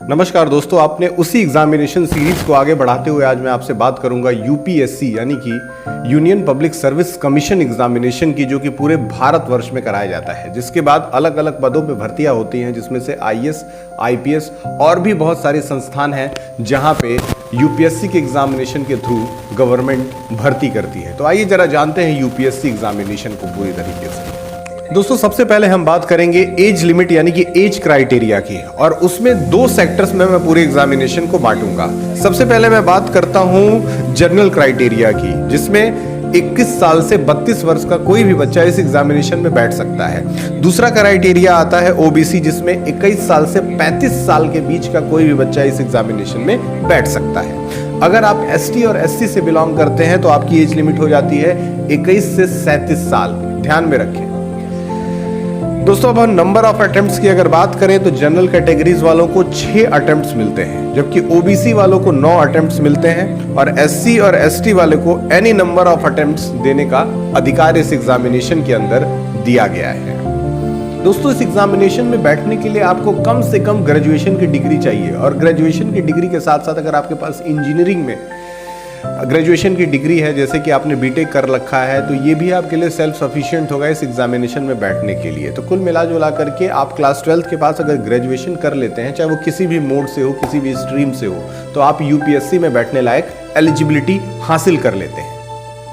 नमस्कार दोस्तों, आपने उसी एग्जामिनेशन सीरीज को आगे बढ़ाते हुए आज मैं आपसे बात करूंगा यूपीएससी यानी कि union public service commission examination की, जो कि पूरे भारतवर्ष में कराया जाता है। जिसके बाद अलग अलग पदों पे भर्तियां होती हैं, जिसमें से आईएएस, आईपीएस और भी बहुत सारे संस्थान हैं जहां पे यूपीएससी के एग्जामिनेशन के थ्रू गवर्नमेंट भर्ती करती है। तो आइए जरा जानते हैं यूपीएससी एग्जामिनेशन को पूरी तरीके से। दोस्तों, सबसे पहले हम बात करेंगे एज लिमिट यानी कि एज क्राइटेरिया की, और उसमें दो सेक्टर्स में मैं पूरे एग्जामिनेशन को बांटूंगा। सबसे पहले मैं बात करता हूं जनरल क्राइटेरिया की, जिसमें 21 साल से 32 वर्ष का कोई भी बच्चा इस एग्जामिनेशन में बैठ सकता है। दूसरा क्राइटेरिया आता है ओबीसी, जिसमें 21 साल से 35 साल के बीच का कोई भी बच्चा इस एग्जामिनेशन में बैठ सकता है। अगर आप एसटी और एससी से बिलोंग करते हैं तो आपकी एज लिमिट हो जाती है 21 से 37 साल। ध्यान में रखें दोस्तों। अब हम नंबर ऑफ अटेम्प्ट्स की अगर बात करें तो जनरल कैटेगरीज वालों को 6 अटेम्प्ट्स मिलते हैं, जबकि ओबीसी वालों को 9 अटेम्प्ट्स मिलते हैं, और एससी और एसटी वाले को एनी नंबर ऑफ अटेम्प्ट्स देने का अधिकार इस एग्जामिनेशन के अंदर दिया गया है। दोस्तों, इस एग्जामिनेशन में बैठने के लिए आपको कम से कम ग्रेजुएशन की डिग्री चाहिए, और ग्रेजुएशन की डिग्री के साथ साथ अगर आपके पास इंजीनियरिंग में ग्रेजुएशन की डिग्री है, जैसे कि आपने बीटेक कर रखा है, तो ये भी आपके लिए सेल्फ सफिशिएंट होगा इस एग्जामिनेशन में बैठने के लिए। तो कुल मिला जुला करके आप क्लास 12th के पास अगर ग्रेजुएशन कर लेते हैं, चाहे वो किसी भी मोड से हो, किसी भी स्ट्रीम से हो, तो आप यूपीएससी में बैठने लायक एलिजिबिलिटी हासिल कर लेते हैं।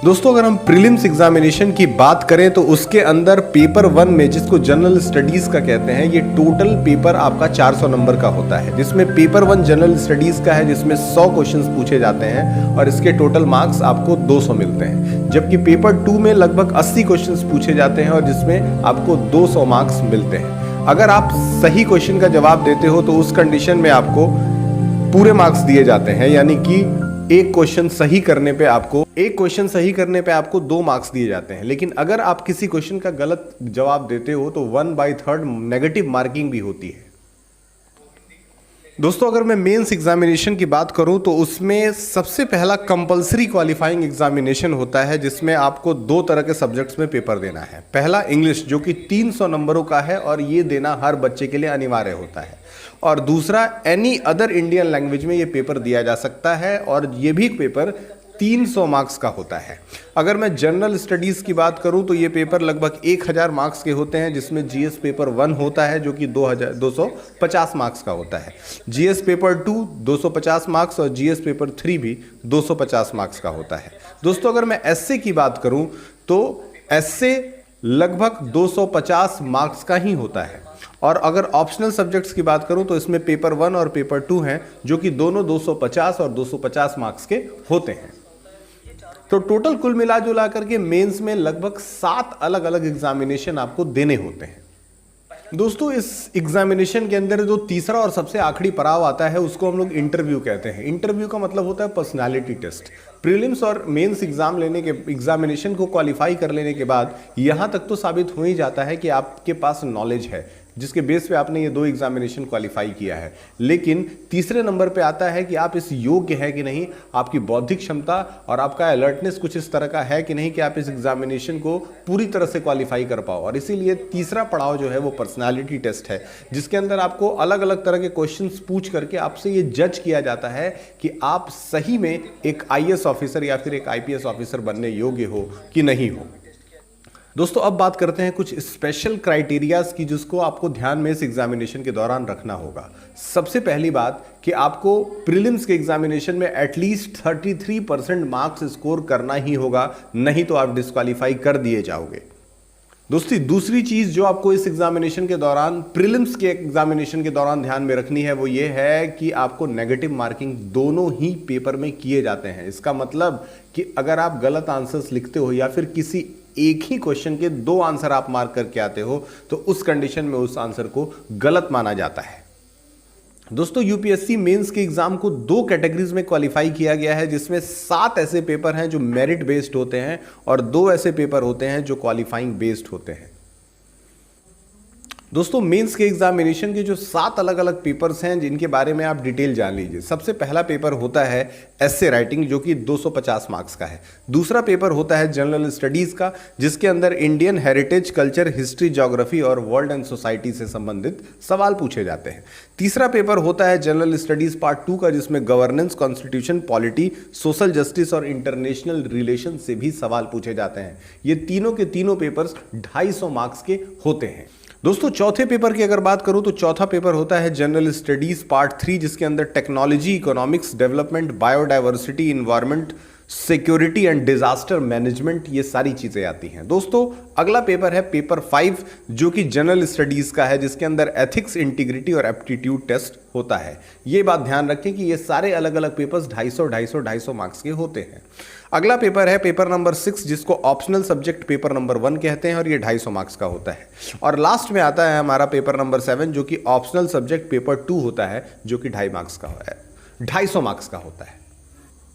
दोस्तों, अगर हम प्रीलिम्स एग्जामिनेशन की बात करें तो उसके अंदर पेपर 1 में, जिसको जनरल स्टडीज का कहते हैं, ये टोटल पेपर आपका 400 नंबर का होता है, जिसमें पेपर 1 जनरल स्टडीज का है, जिसमें 100 क्वेश्चंस पूछे जाते हैं और इसके टोटल मार्क्स आपको 200 मिलते हैं। जबकि पेपर 2 में लगभग 80 क्वेश्चंस पूछे जाते हैं और जिसमें आपको 200 मार्क्स मिलते हैं। अगर आप सही क्वेश्चन का जवाब देते हो तो उस कंडीशन में आपको पूरे मार्क्स दिए जाते हैं, यानी कि एक क्वेश्चन सही करने पे आपको 2 मार्क्स दिए जाते हैं। लेकिन अगर आप किसी क्वेश्चन का गलत जवाब देते हो तो 1/3 नेगेटिव मार्किंग भी होती है। दोस्तों, अगर मैं मेंस एग्जामिनेशन की बात करूं तो उसमें सबसे पहला कंपलसरी क्वालिफाइंग एग्जामिनेशन होता है, जिसमें आपको 2 तरह के सब्जेक्ट्स में पेपर देना है। पहला इंग्लिश, जो कि 300 नंबरों का है और ये देना हर बच्चे के लिए अनिवार्य होता है, और दूसरा एनी अदर इंडियन लैंग्वेज में ये पेपर दिया जा सकता है, और ये भी पेपर 300 मार्क्स का होता है। अगर मैं जनरल स्टडीज़ की बात करूं तो ये पेपर लगभग 1000 मार्क्स के होते हैं, जिसमें जीएस पेपर 1 होता है जो कि 250 मार्क्स का होता है, जीएस पेपर 2 250 मार्क्स और जीएस पेपर 3 भी 250 मार्क्स का होता है। दोस्तों, अगर मैं एसए की बात करूं तो एसए लगभग 250 मार्क्स का ही होता है, और अगर ऑप्शनल सब्जेक्ट्स की बात करूं तो इसमें पेपर 1 और पेपर 2 हैं, जो कि दोनों 250 और 250 मार्क्स के होते हैं। तो टोटल कुल मिला जुला करके मेंस में लगभग 7 अलग अलग एग्जामिनेशन आपको देने होते हैं। दोस्तों, इस एग्जामिनेशन के अंदर जो तीसरा और सबसे आखिरी पड़ाव आता है उसको हम लोग इंटरव्यू कहते हैं। इंटरव्यू का मतलब होता है पर्सनालिटी टेस्ट। प्रीलिम्स और मेंस एग्जामिनेशन को क्वालिफाई कर लेने के बाद यहां तक तो साबित हो ही जाता है कि आपके पास नॉलेज है, जिसके बेस पे आपने ये 2 एग्जामिनेशन क्वालिफाई किया है। लेकिन तीसरे नंबर पे आता है कि आप इस योग्य है कि नहीं, आपकी बौद्धिक क्षमता और आपका अलर्टनेस कुछ इस तरह का है कि नहीं कि आप इस एग्जामिनेशन को पूरी तरह से क्वालिफाई कर पाओ। और इसीलिए तीसरा पड़ाव जो है वो पर्सनालिटी टेस्ट है, जिसके अंदर आपको अलग अलग तरह के क्वेश्चंस पूछ करके आपसे ये जज किया जाता है कि आप सही में एक आईएएस ऑफिसर या फिर एक आईपीएस ऑफिसर बनने योग्य हो कि नहीं हो। दोस्तों, अब बात करते हैं कुछ स्पेशल क्राइटेरियाज की, जिसको आपको ध्यान में इस एग्जामिनेशन के दौरान रखना होगा। सबसे पहली बात कि आपको प्रीलिम्स के एग्जामिनेशन में एटलीस्ट 33% मार्क्स स्कोर करना ही होगा, नहीं तो आप डिस्क्वालीफाई कर दिए जाओगे। दोस्तों, दूसरी चीज जो आपको इस एग्जामिनेशन के दौरान, प्रीलिम्स के एग्जामिनेशन के दौरान ध्यान में रखनी है, वो ये है कि आपको नेगेटिव मार्किंग दोनों ही पेपर में किए जाते हैं। इसका मतलब कि अगर आप गलत आंसर्स लिखते हो या फिर किसी एक ही क्वेश्चन के 2 आंसर आप मार्क करके आते हो तो उस कंडीशन में उस आंसर को गलत माना जाता है। दोस्तों, यूपीएससी मेंस के एग्जाम को 2 कैटेगरीज में क्वालिफाई किया गया है, जिसमें 7 ऐसे पेपर हैं जो मेरिट बेस्ड होते हैं और 2 ऐसे पेपर होते हैं जो क्वालिफाइंग बेस्ड होते हैं। दोस्तों मेंस के एग्जामिनेशन के जो 7 अलग अलग पेपर्स हैं जिनके बारे में आप डिटेल जान लीजिए। सबसे पहला पेपर होता है एस्से राइटिंग जो कि 250 मार्क्स का है। दूसरा पेपर होता है जनरल स्टडीज का जिसके अंदर Indian heritage, culture, history, geography और वर्ल्ड एंड सोसाइटी से संबंधित सवाल पूछे जाते हैं। तीसरा पेपर होता है जनरल स्टडीज पार्ट 2 का जिसमें governance, constitution, polity, social justice और इंटरनेशनल रिलेशन से भी सवाल पूछे जाते हैं। ये तीनों के तीनों पेपर्स 250 मार्क्स के होते हैं। दोस्तों चौथे पेपर की अगर बात करूं तो चौथा पेपर होता है जनरल स्टडीज पार्ट 3 जिसके अंदर technology, economics, development, biodiversity, environment, security and disaster management, ये सारी चीजें आती हैं। दोस्तों अगला पेपर है पेपर 5 जो कि जनरल स्टडीज का है जिसके अंदर एथिक्स, इंटीग्रिटी और एप्टीट्यूड टेस्ट होता है। ये बात ध्यान रखें कि ये सारे अलग अलग पेपर्स 250 मार्क्स के होते हैं। अगला पेपर है पेपर नंबर 6 जिसको ऑप्शनल सब्जेक्ट पेपर नंबर 1 कहते हैं और ये 250 मार्क्स का होता है। और लास्ट में आता है हमारा पेपर नंबर 7 जो कि ऑप्शनल सब्जेक्ट पेपर 2 होता है जो कि 2.5 मार्क्स का है, 250 मार्क्स का होता है।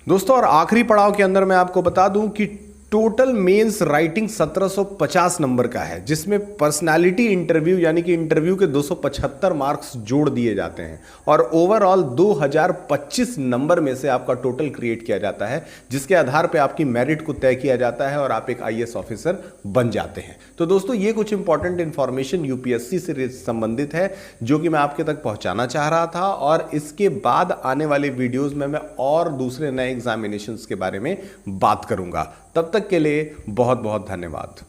दोस्तों और आखिरी पड़ाव के अंदर मैं आपको बता दूं कि टोटल मेंस राइटिंग 1750 नंबर का है जिसमें पर्सनालिटी इंटरव्यू यानी कि इंटरव्यू के 275 मार्क्स जोड़ दिए जाते हैं और ओवरऑल 2025 नंबर में से आपका टोटल क्रिएट किया जाता है जिसके आधार पे आपकी मेरिट को तय किया जाता है और आप एक आईएएस ऑफिसर बन जाते हैं। तो दोस्तों ये कुछ इंपॉर्टेंट इंफॉर्मेशन यूपीएससी से संबंधित है जो कि मैं आपके तक पहुंचाना चाह रहा था और इसके बाद आने वाले वीडियोज में मैं और दूसरे नए एग्जामिनेशंस के बारे में बात करूंगा। तब तक के लिए बहुत बहुत धन्यवाद।